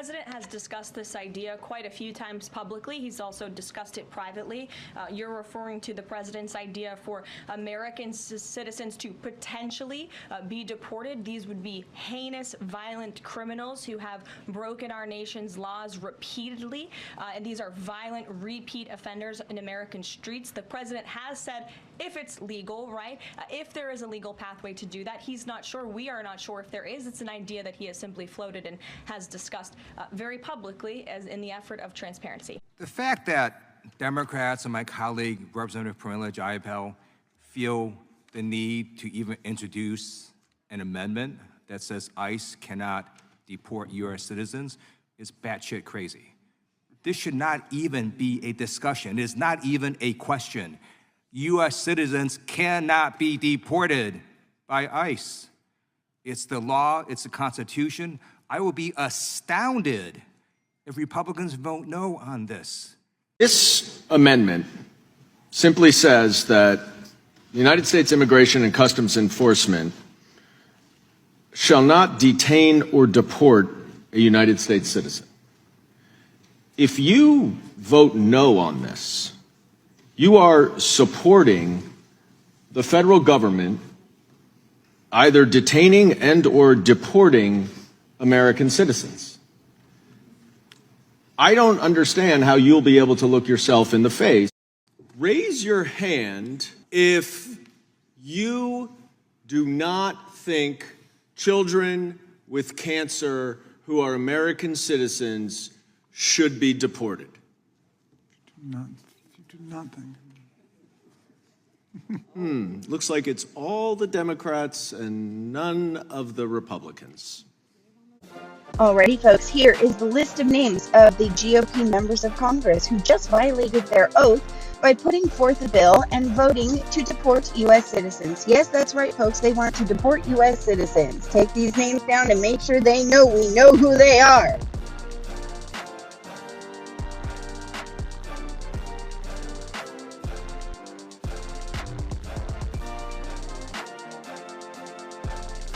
president has discussed this idea quite a few times publicly. He's also discussed it privately. You're referring to the president's idea for American citizens to potentially be deported. These would be heinous, violent criminals who have broken our nation's laws repeatedly, and these are violent repeat offenders in American streets. The president has said if it's legal, right, if there is a legal pathway to do that, he's not sure. We are not sure if there is. It's an idea that he has simply floated and has discussed very publicly as in the effort of transparency. The fact that Democrats and my colleague, Representative Pramila Jayapal, feel the need to even introduce an amendment that says ICE cannot deport U.S. citizens is batshit crazy. This should not even be a discussion. It is not even a question. U.S. citizens cannot be deported by ICE. It's the law, it's the Constitution. I will be astounded if Republicans vote no on this. This amendment simply says that the United States Immigration and Customs Enforcement shall not detain or deport a United States citizen. If you vote no on this, you are supporting the federal government either detaining and or deporting American citizens. I don't understand how you'll be able to look yourself in the face. Raise your hand if you do not think children with cancer who are American citizens should be deported. You do not think. Looks like it's all the Democrats and none of the Republicans. Alrighty, folks, here is the list of names of the GOP members of Congress who just violated their oath by putting forth a bill and voting to deport U.S. citizens. Yes, that's right, folks. They want to deport U.S. citizens. Take these names down and make sure they know we know who they are.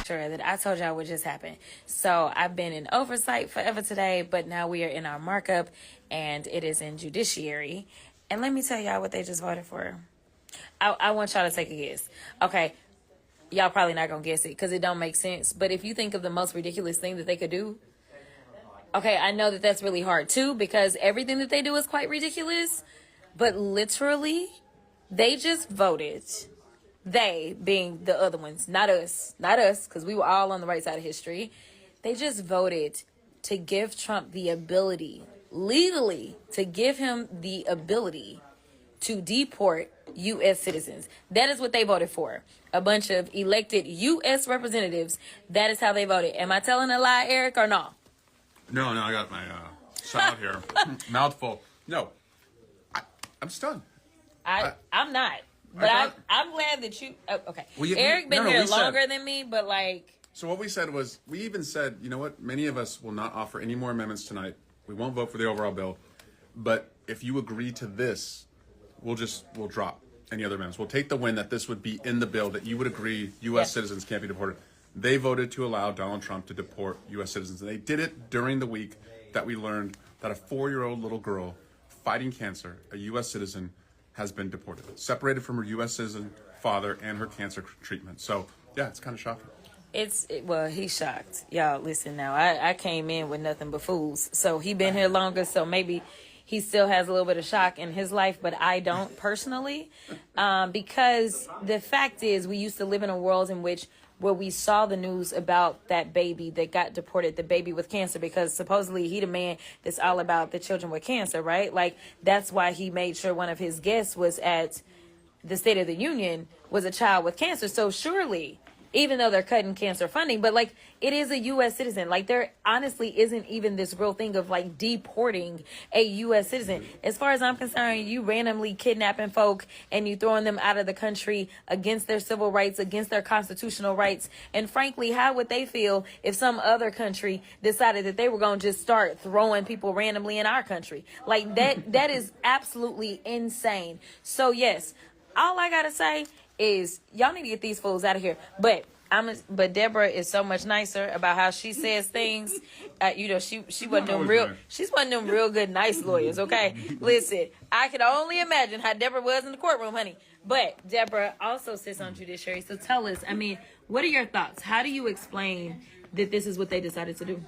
Sure that I told y'all what just happened. So I've been in oversight forever today, but now we are in our markup and it is in judiciary. And let me tell y'all what they just voted for. I want y'all to take a guess. Okay, y'all probably not gonna guess it because it don't make sense. But if you think of the most ridiculous thing that they could do, okay, I know that that's really hard too because everything that they do is quite ridiculous. But literally, they just voted. They being the other ones, not us, because we were all on the right side of history. They just voted to give Trump the ability, legally, to give him the ability to deport U.S. citizens. That is what they voted for. A bunch of elected U.S. representatives. That is how they voted. Am I telling a lie, Eric, or no? No, I got my salad here. Mouthful. No, I'm stunned. I'm not. But I'm glad that you... Oh, okay. Well, Eric been here longer than me, but like... So what we said was, we even said, you know what? Many of us will not offer any more amendments tonight. We won't vote for the overall bill. But if you agree to this, we'll drop any other amendments. We'll take the win that this would be in the bill, that you would agree U.S. citizens can't be deported. They voted to allow Donald Trump to deport U.S. citizens. And they did it during the week that we learned that a 4-year-old little girl fighting cancer, a U.S. citizen, has been deported, separated from her U.S. citizen father and her cancer treatment. So, yeah, it's kind of shocking. Well, he's shocked. Y'all, listen now. I came in with nothing but fools. So he been here longer, so maybe he still has a little bit of shock in his life, but I don't personally. Because the fact is, we used to live in a world in which where we saw the news about that baby that got deported, the baby with cancer, because supposedly he the man that's all about the children with cancer, right? Like, that's why he made sure one of his guests was at the State of the Union was a child with cancer. So surely, even though they're cutting cancer funding, but like, it is a U.S. citizen. Like, there honestly isn't even this real thing of like deporting a U.S. citizen. As far as I'm concerned, you randomly kidnapping folk and you throwing them out of the country against their civil rights, against their constitutional rights. And frankly, how would they feel if some other country decided that they were going to just start throwing people randomly in our country? Like, that is absolutely insane. So yes, all I gotta say is y'all need to get these fools out of here. But but Deborah is so much nicer about how she says things. She wasn't them real. She's one of them real good, nice lawyers. Okay, listen, I can only imagine how Deborah was in the courtroom, honey. But Deborah also sits on judiciary. So tell us, what are your thoughts? How do you explain that this is what they decided to do?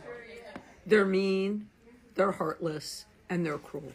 They're mean, they're heartless, and they're cruel.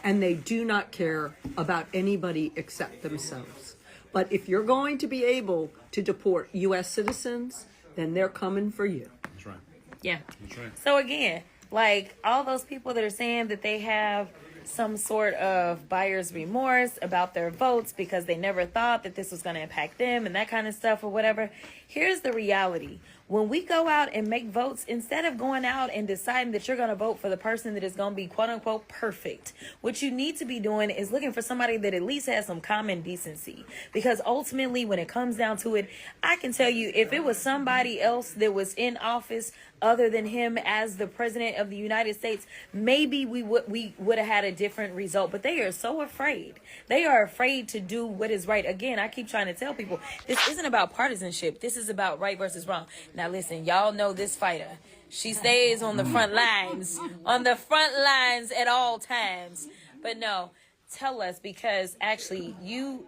And they do not care about anybody except themselves. But if you're going to be able to deport U.S. citizens, then they're coming for you. That's right. Yeah. That's right. So again, like all those people that are saying that they have some sort of buyer's remorse about their votes because they never thought that this was going to impact them and that kind of stuff or whatever. Here's the reality. When we go out and make votes, instead of going out and deciding that you're going to vote for the person that is going to be quote unquote perfect, what you need to be doing is looking for somebody that at least has some common decency. Because ultimately, when it comes down to it, I can tell you, if it was somebody else that was in office other than him as the president of the United States, maybe we would have had a different result. But they are so afraid. They are afraid to do what is right. Again, I keep trying to tell people, this isn't about partisanship. This is about right versus wrong. Now, listen, y'all know this fighter. She stays on the front lines, at all times. But no, tell us, because actually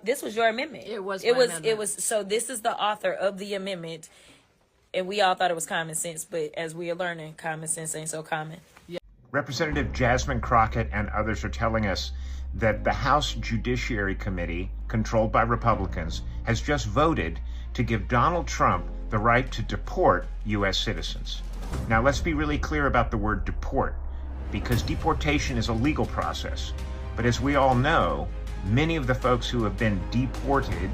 this was your amendment. It was my amendment. So this is the author of the amendment. And we all thought it was common sense, but as we are learning, common sense ain't so common. Representative Jasmine Crockett and others are telling us that the House Judiciary Committee, controlled by Republicans, has just voted to give Donald Trump the right to deport U.S. citizens. Now, let's be really clear about the word deport, because deportation is a legal process. But as we all know, many of the folks who have been deported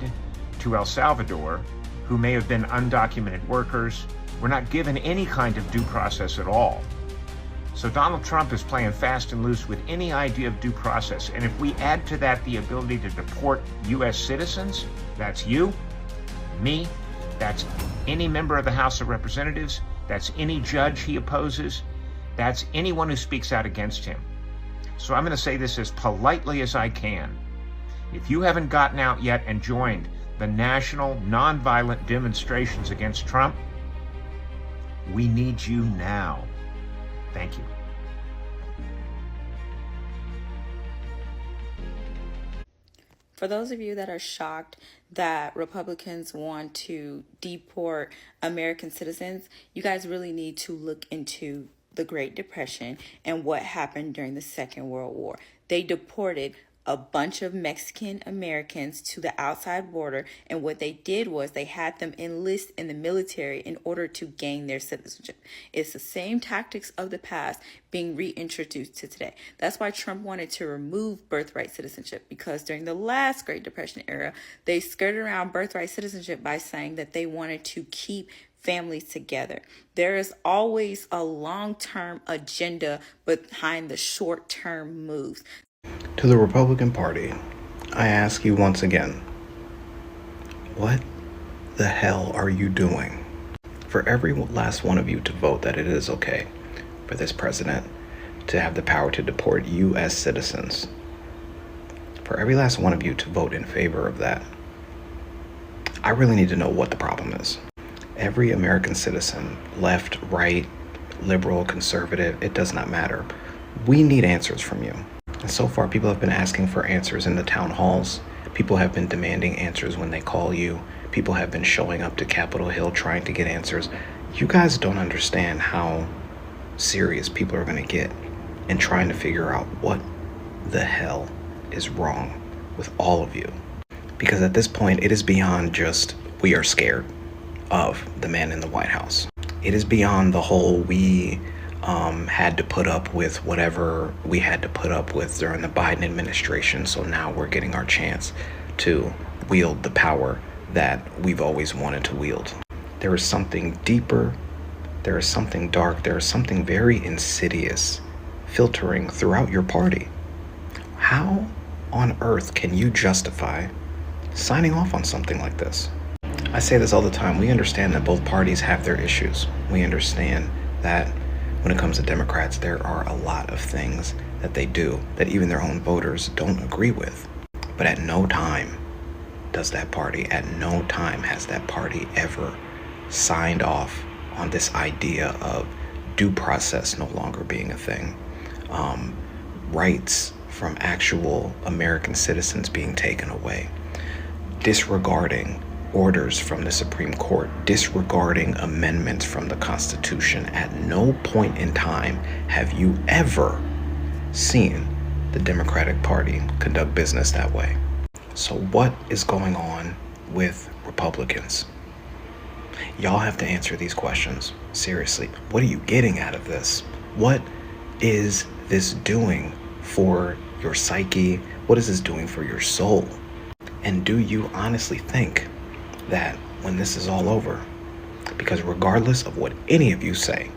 to El Salvador, who may have been undocumented workers, were not given any kind of due process at all. So Donald Trump is playing fast and loose with any idea of due process. And if we add to that the ability to deport U.S. citizens, that's you, me, that's any member of the House of Representatives, that's any judge he opposes, that's anyone who speaks out against him. So I'm going to say this as politely as I can. If you haven't gotten out yet and joined the national nonviolent demonstrations against Trump, we need you now. Thank you. For those of you that are shocked that Republicans want to deport American citizens, you guys really need to look into the Great Depression and what happened during the Second World War. They deported a bunch of Mexican Americans to the outside border, and what they did was they had them enlist in the military in order to gain their citizenship. It's the same tactics of the past being reintroduced to today. That's why Trump wanted to remove birthright citizenship, because during the last Great Depression era, they skirted around birthright citizenship by saying that they wanted to keep families together. There is always a long-term agenda behind the short-term moves. To the Republican Party, I ask you once again, what the hell are you doing? For every last one of you to vote that it is okay for this president to have the power to deport U.S. citizens, for every last one of you to vote in favor of that, I really need to know what the problem is. Every American citizen, left, right, liberal, conservative, it does not matter. We need answers from you. And so far, people have been asking for answers in the town halls. People have been demanding answers when they call you. People have been showing up to Capitol Hill trying to get answers. You guys don't understand how serious people are going to get in trying to figure out what the hell is wrong with all of you. Because at this point, it is beyond just we are scared of the man in the White House. It is beyond the whole we had to put up with whatever we had to put up with during the Biden administration, so now we're getting our chance to wield the power that we've always wanted to wield. There is something deeper, there is something dark, there is something very insidious filtering throughout your party. How on earth can you justify signing off on something like this? I say this all the time. We understand that both parties have their issues. We understand that when it comes to Democrats, there are a lot of things that they do that even their own voters don't agree with. But at no time has that party ever signed off on this idea of due process no longer being a thing, rights from actual American citizens being taken away, disregarding orders from the Supreme Court, disregarding amendments from the Constitution. At no point in time have you ever seen the Democratic Party conduct business that way. So what is going on with Republicans? Y'all have to answer these questions. Seriously, what are you getting out of this? What is this doing for your psyche? What is this doing for your soul? And do you honestly think that when this is all over, because regardless of what any of you say,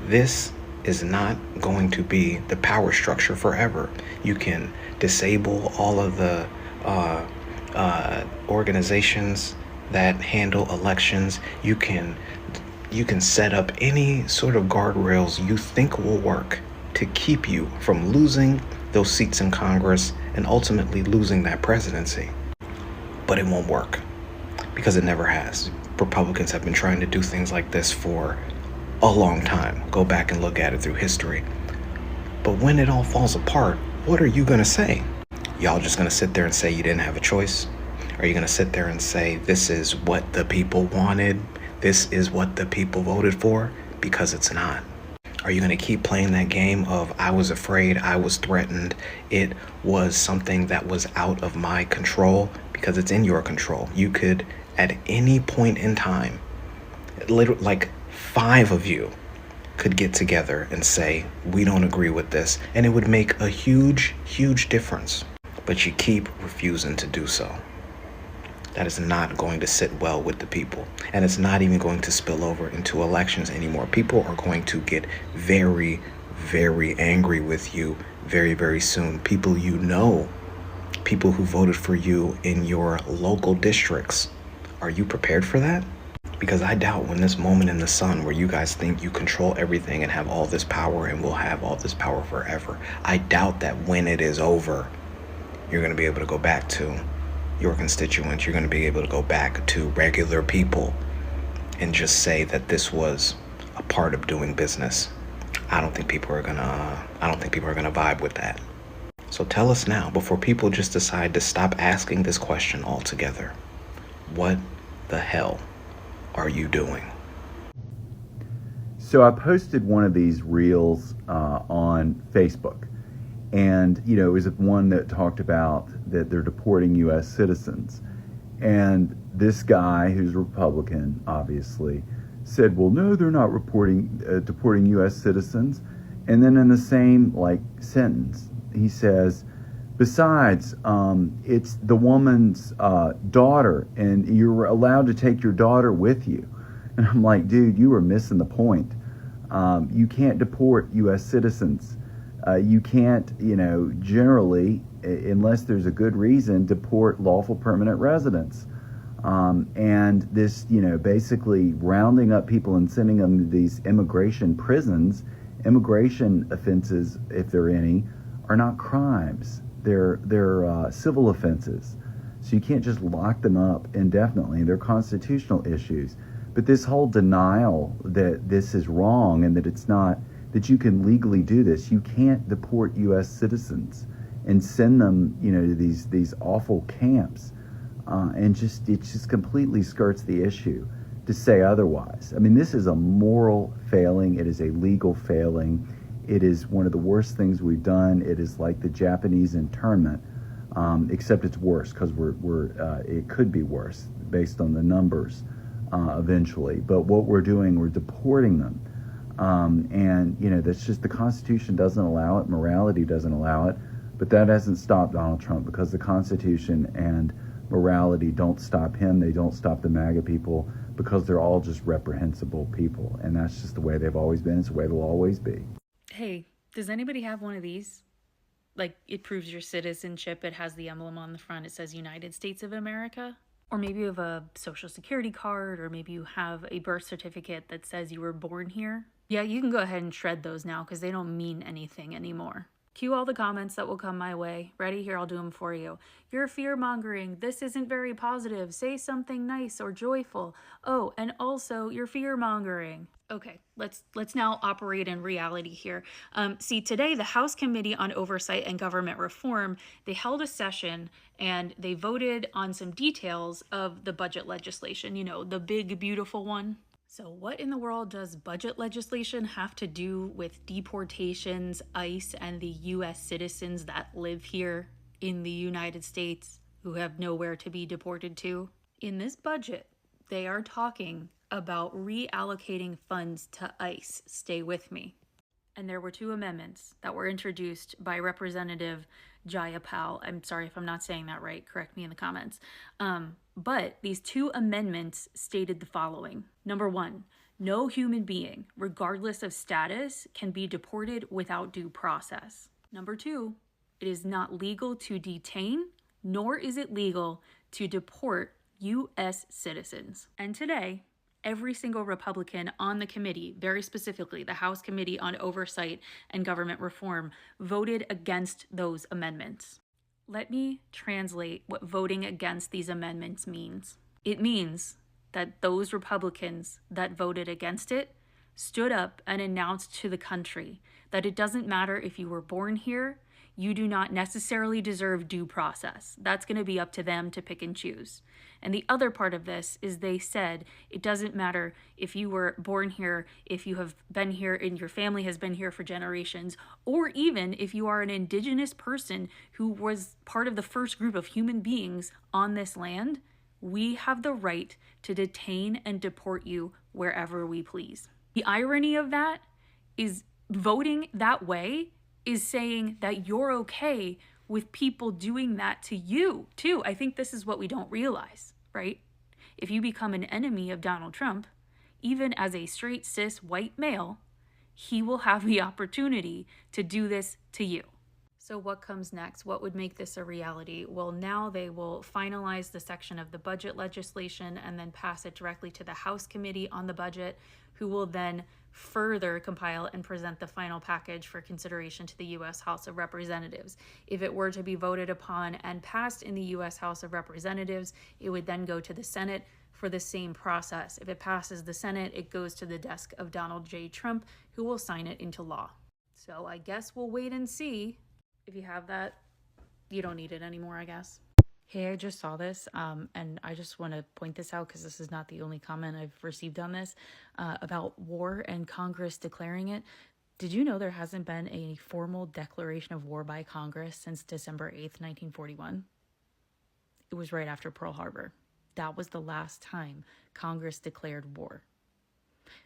this is not going to be the power structure forever. You can disable all of the organizations that handle elections. You can set up any sort of guardrails you think will work to keep you from losing those seats in Congress and ultimately losing that presidency. But it won't work, because it never has. Republicans have been trying to do things like this for a long time. Go back and look at it through history. But when it all falls apart, what are you going to say? Y'all just going to sit there and say you didn't have a choice? Are you going to sit there and say this is what the people wanted? This is what the people voted for? Because it's not. Are you going to keep playing that game of I was afraid, I was threatened, it was something that was out of my control? Because it's in your control. You could, at any point in time, literally like 5 of you could get together and say, we don't agree with this. And it would make a huge, huge difference. But you keep refusing to do so. That is not going to sit well with the people. And it's not even going to spill over into elections anymore. People are going to get very, very angry with you very, very soon. People you know, people who voted for you in your local districts. Are you prepared for that? Because I doubt when this moment in the sun where you guys think you control everything and have all this power and will have all this power forever, I doubt that when it is over, you're going to be able to go back to your constituents. You're going to be able to go back to regular people and just say that this was a part of doing business. I don't think people are going to vibe with that. So tell us now, before people just decide to stop asking this question altogether. What the hell are you doing? So I posted one of these reels on Facebook, and it was one that talked about that they're deporting U.S. citizens, and this guy, who's a Republican, obviously, said, "Well, no, they're not deporting U.S. citizens." And then in the same sentence, he says, "Besides, it's the woman's daughter, and you're allowed to take your daughter with you." And I'm like, dude, you were missing the point. You can't deport U.S. citizens. You can't, generally, unless there's a good reason, deport lawful permanent residents. And this, basically rounding up people and sending them to these immigration prisons, immigration offenses, if there are any, are not crimes. They're civil offenses. So you can't just lock them up indefinitely. They're constitutional issues. But this whole denial that this is wrong and that it's not, that you can legally do this, you can't deport U.S. citizens and send them, to these awful camps. And it just completely skirts the issue to say otherwise. I mean, this is a moral failing. It is a legal failing. It is one of the worst things we've done. It is like the Japanese internment, except it's worse because it could be worse based on the numbers eventually. But what we're doing, we're deporting them. And that's just, the Constitution doesn't allow it. Morality doesn't allow it. But that hasn't stopped Donald Trump, because the Constitution and morality don't stop him. They don't stop the MAGA people, because they're all just reprehensible people. And that's just the way they've always been. It's the way they'll always be. Hey, does anybody have one of these? It proves your citizenship. It has the emblem on the front. It says United States of America. Or maybe you have a social security card, or maybe you have a birth certificate that says you were born here. Yeah, you can go ahead and shred those now, because they don't mean anything anymore. Cue all the comments that will come my way. Ready? Here, I'll do them for you. You're fear-mongering. This isn't very positive. Say something nice or joyful. Oh, and also, you're fear-mongering. Okay, let's now operate in reality here. See, today, the House Committee on Oversight and Government Reform, they held a session and they voted on some details of the budget legislation, you know, the big, beautiful one. So what in the world does budget legislation have to do with deportations, ICE, and the US citizens that live here in the United States who have nowhere to be deported to? In this budget, they are talking about reallocating funds to ICE. Stay with me. And there were two amendments that were introduced by Representative Jayapal. I'm sorry if I'm not saying that right. Correct me in the comments. But these two amendments stated the following. Number one, no human being, regardless of status, can be deported without due process. Number two, it is not legal to detain, nor is it legal to deport U.S. citizens. And today, every single Republican on the committee, very specifically the House Committee on Oversight and Government Reform, voted against those amendments. Let me translate what voting against these amendments means. It means that those Republicans that voted against it stood up and announced to the country that it doesn't matter if you were born here, you do not necessarily deserve due process. That's going to be up to them to pick and choose. And the other part of this is they said it doesn't matter if you were born here, if you have been here and your family has been here for generations, or even if you are an indigenous person who was part of the first group of human beings on this land, we have the right to detain and deport you wherever we please. The irony of that is voting that way is saying that you're okay with people doing that to you, too. I think this is what we don't realize, right? If you become an enemy of Donald Trump, even as a straight, cis, white male, he will have the opportunity to do this to you. So what comes next? What would make this a reality? Well, now they will finalize the section of the budget legislation and then pass it directly to the House Committee on the Budget, who will then further compile and present the final package for consideration to the U.S. House of Representatives. If it were to be voted upon and passed in the U.S. House of Representatives, it would then go to the Senate for the same process. If it passes the Senate, it goes to the desk of Donald J. Trump, who will sign it into law. So I guess we'll wait and see. If you have that, you don't need it anymore, I guess. Hey, I just saw this, and I just want to point this out because this is not the only comment I've received on this, about war and Congress declaring it. Did you know there hasn't been a formal declaration of war by Congress since December 8th, 1941? It was right after Pearl Harbor. That was the last time Congress declared war.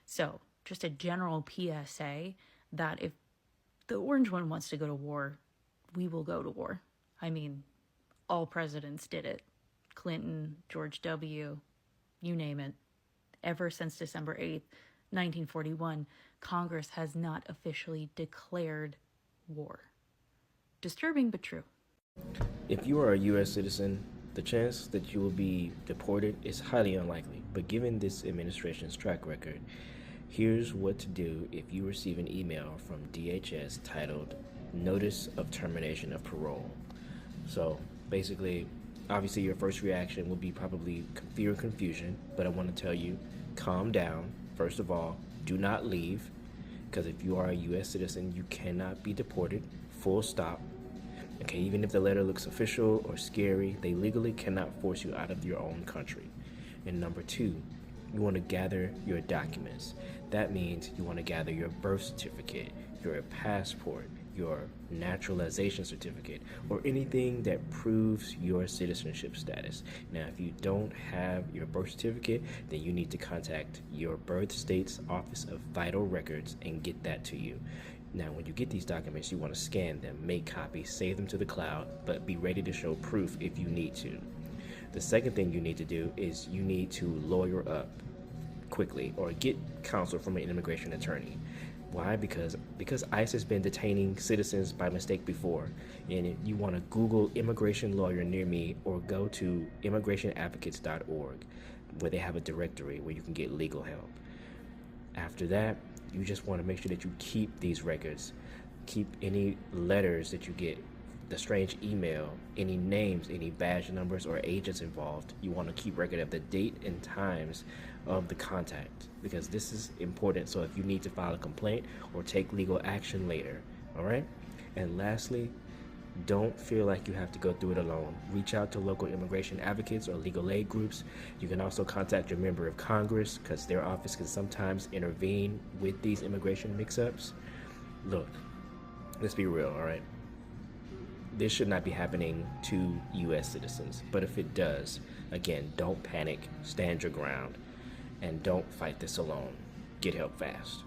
So, just a general PSA that if the orange one wants to go to war, we will go to war. I mean, all presidents did it. Clinton, George W., you name it. Ever since December 8th, 1941, Congress has not officially declared war. Disturbing, but true. If you are a U.S. citizen, the chance that you will be deported is highly unlikely. But given this administration's track record, here's what to do if you receive an email from DHS titled Notice of Termination of Parole. So basically, obviously your first reaction will be probably fear and confusion, but I want to tell you, calm down. First of all, do not leave, because if you are a U.S. citizen, you cannot be deported, full stop. Okay, even if the letter looks official or scary, they legally cannot force you out of your own country. And number two, you want to gather your documents. That means you want to gather your birth certificate, your passport, your naturalization certificate, or anything that proves your citizenship status. Now, if you don't have your birth certificate, then you need to contact your birth state's Office of Vital Records and get that to you. Now, when you get these documents, you want to scan them, make copies, save them to the cloud, but be ready to show proof if you need to. The second thing you need to do is you need to lawyer up quickly or get counsel from an immigration attorney. Why? Because ICE has been detaining citizens by mistake before. And if you want to Google immigration lawyer near me or go to immigrationadvocates.org, where they have a directory where you can get legal help. After that, you just want to make sure that you keep these records. keep any letters that you get, the strange email, any names, any badge numbers or agents involved. You want to keep record of the date and times of the contact, because this is important. So if you need to file a complaint or take legal action later, all right? And lastly, don't feel like you have to go through it alone. Reach out to local immigration advocates or legal aid groups. You can also contact your member of Congress, because their office can sometimes intervene with these immigration mix-ups. Look, let's be real, all right? This should not be happening to U.S. citizens, but if it does, again, don't panic, stand your ground, and don't fight this alone. Get help fast.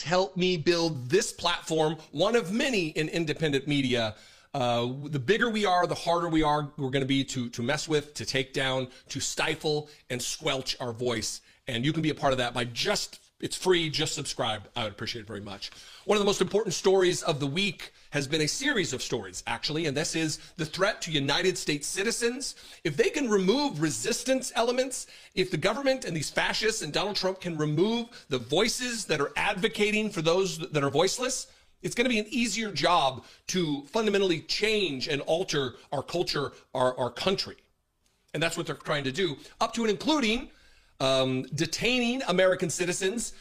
Help me build this platform, one of many in independent media. The bigger we are, the harder we're going to be to mess with, to take down, to stifle and squelch our voice. And you can be a part of that by it's free, just subscribe. I would appreciate it very much. One of the most important stories of the week has been a series of stories, actually, and this is the threat to United States citizens. If they can remove resistance elements, if the government and these fascists and Donald Trump can remove the voices that are advocating for those that are voiceless, it's going to be an easier job to fundamentally change and alter our culture, our country. And that's what they're trying to do, up to and including detaining American citizens.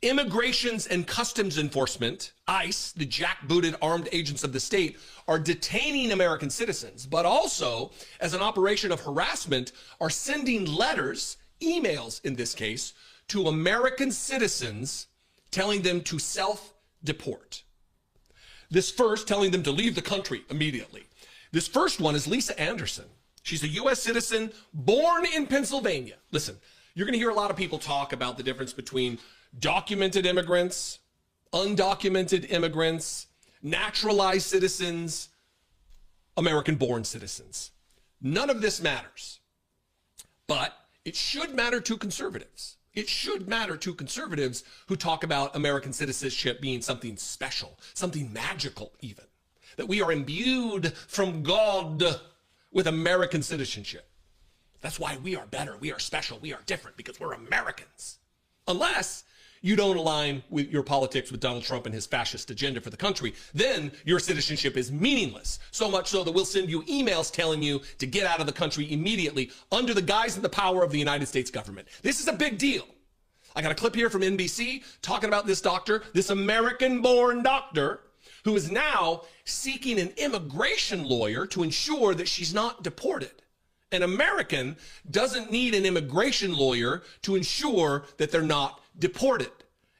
Immigrations and Customs Enforcement, ICE, the jackbooted armed agents of the state, are detaining American citizens, but also, as an operation of harassment, are sending letters, emails in this case, to American citizens telling them to self-deport. This first, telling them to leave the country immediately. This first one is Lisa Anderson. She's a U.S. citizen born in Pennsylvania. Listen, you're going to hear a lot of people talk about the difference between documented immigrants, undocumented immigrants, naturalized citizens, American-born citizens. None of this matters, but it should matter to conservatives. It should matter to conservatives who talk about American citizenship being something special, something magical even, that we are imbued from God with American citizenship. That's why we are better, we are special, we are different, because we're Americans. Unless you don't align with your politics with Donald Trump and his fascist agenda for the country, then your citizenship is meaningless. So much so that we'll send you emails telling you to get out of the country immediately under the guise and the power of the United States government. This is a big deal. I got a clip here from NBC talking about this doctor, this American-born doctor, who is now seeking an immigration lawyer to ensure that she's not deported. An American doesn't need an immigration lawyer to ensure that they're not deported.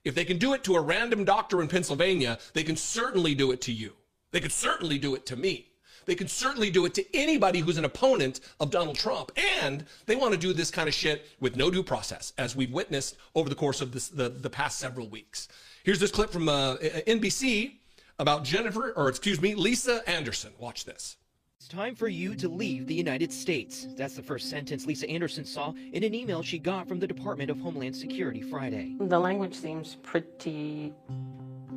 If they can do it to a random doctor in Pennsylvania, they can certainly do it to you. They could certainly do it to me. They could certainly do it to anybody who's an opponent of Donald Trump. And they want to do this kind of shit with no due process, as we've witnessed over the course of the past several weeks. Here's this clip from NBC about Lisa Anderson. Watch this. It's time for you to leave the United States. That's the first sentence Lisa Anderson saw in an email she got from the Department of Homeland Security Friday. The language seems pretty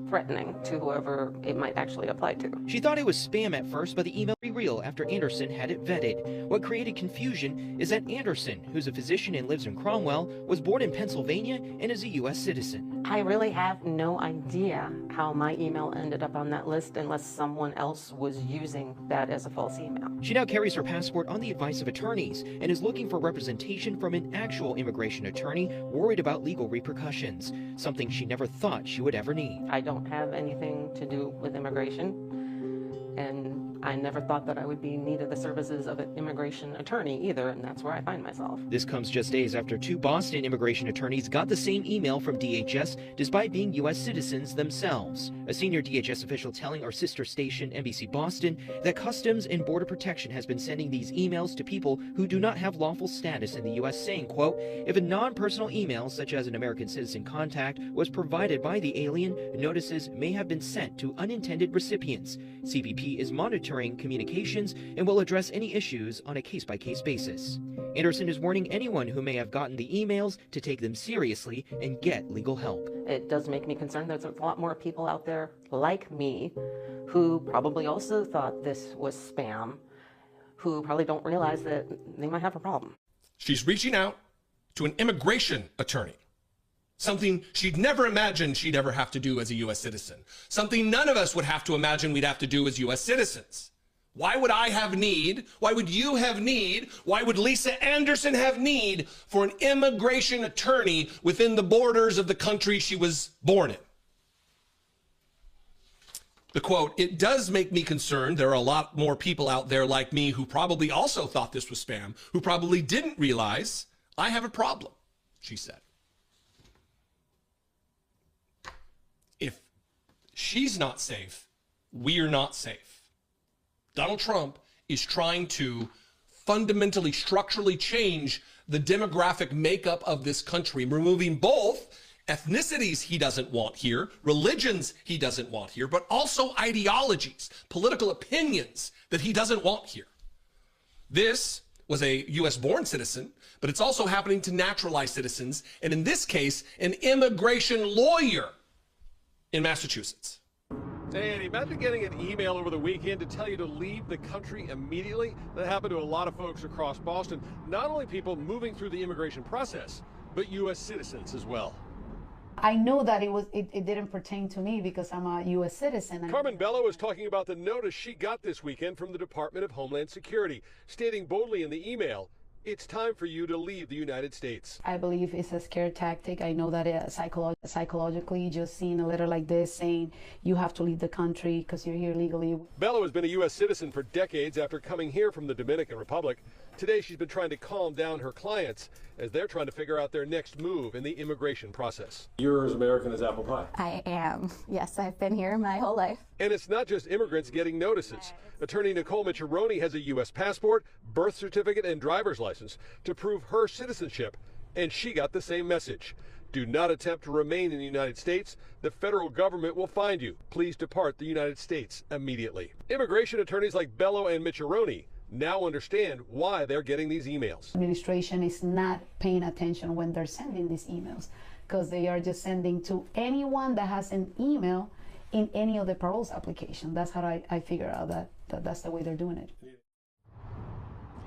threatening to whoever it might actually apply to. She thought it was spam at first, but the email was real after Anderson had it vetted. What created confusion is that Anderson, who's a physician and lives in Cromwell, was born in Pennsylvania and is a U.S. citizen. I really have no idea how my email ended up on that list unless someone else was using that as a false email. She now carries her passport on the advice of attorneys and is looking for representation from an actual immigration attorney worried about legal repercussions, something she never thought she would ever need. I don't have anything to do with immigration, and I never thought that I would be needed the services of an immigration attorney either, and that's where I find myself. This comes just days after two Boston immigration attorneys got the same email from DHS despite being U.S. citizens themselves. A senior DHS official telling our sister station, NBC Boston, that Customs and Border Protection has been sending these emails to people who do not have lawful status in the U.S., saying, quote, if a non-personal email, such as an American citizen contact, was provided by the alien, notices may have been sent to unintended recipients. CBP is monitoring communications and will address any issues on a case-by-case basis. Anderson is warning anyone who may have gotten the emails to take them seriously and get legal help. It does make me concerned there's a lot more people out there like me who probably also thought this was spam, who probably don't realize that they might have a problem. She's reaching out to an immigration attorney. something she'd never imagined she'd ever have to do as a U.S. citizen, something none of us would have to imagine we'd have to do as U.S. citizens. Why would I have need? Why would you have need? Why would Lisa Anderson have need for an immigration attorney within the borders of the country she was born in? The quote, "It does make me concerned. There are a lot more people out there like me who probably also thought this was spam, who probably didn't realize I have a problem," she said. If she's not safe, we're not safe. Donald Trump is trying to fundamentally, structurally change the demographic makeup of this country, removing both ethnicities he doesn't want here, religions he doesn't want here, but also ideologies, political opinions that he doesn't want here. This was a U.S.-born citizen, but it's also happening to naturalized citizens, and in this case, an immigration lawyer in Massachusetts. And imagine getting an email over the weekend to tell you to leave the country immediately. That happened to a lot of folks across Boston. Not only people moving through the immigration process, but U.S. citizens as well. I know that it didn't pertain to me because I'm a U.S. citizen. Carmen Bello is talking about the notice she got this weekend from the Department of Homeland Security, stating boldly in the email, "It's time for you to leave the United States." I believe it's a scare tactic. I know that psychologically, just seeing a letter like this saying you have to leave the country because you're here legally. Bello has been a U.S. citizen for decades after coming here from the Dominican Republic. Today, she's been trying to calm down her clients as they're trying to figure out their next move in the immigration process. You're as American as apple pie. I am. Yes, I've been here my whole life. And it's not just immigrants getting notices. Attorney Nicole Micciarone has a U.S. passport, birth certificate, and driver's license to prove her citizenship, and she got the same message. Do not attempt to remain in the United States. The federal government will find you. Please depart the United States immediately. Immigration attorneys like Bello and Micciarone now understand why they're getting these emails. Administration is not paying attention when they're sending these emails because they are just sending to anyone that has an email in any of the paroles application. That's how I figure out that's the way they're doing it.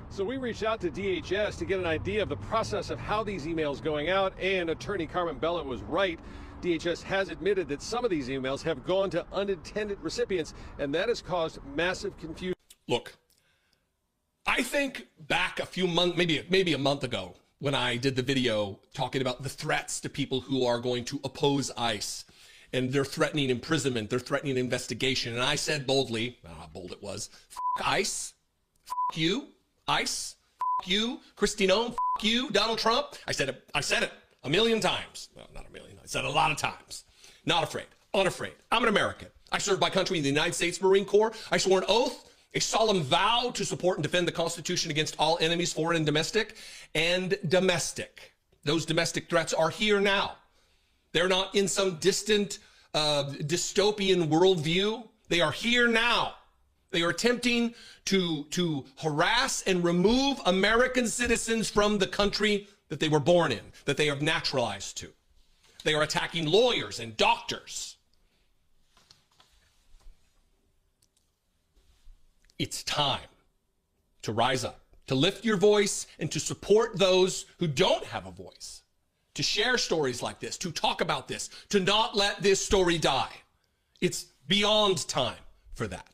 So we reached out to DHS to get an idea of the process of how these emails going out, and attorney Carmen Bello was right. DHS has admitted that some of these emails have gone to unintended recipients, and that has caused massive confusion. Look, I think back a few months, maybe a month ago, when I did the video talking about the threats to people who are going to oppose ICE, and they're threatening imprisonment, they're threatening investigation, and I said boldly, I don't know how bold it was, "F ICE, f you, ICE, f you, Kristi Noem, f you, Donald Trump." I said it a million times. Well, not a million. I said it a lot of times. Not afraid, unafraid. I'm an American. I served my country in the United States Marine Corps. I swore an oath, a solemn vow to support and defend the Constitution against all enemies, foreign and domestic, Those domestic threats are here now. They're not in some distant dystopian worldview. They are here now. They are attempting to harass and remove American citizens from the country that they were born in, that they are naturalized to. They are attacking lawyers and doctors. It's time to rise up, to lift your voice, and to support those who don't have a voice, to share stories like this, to talk about this, to not let this story die. It's beyond time for that.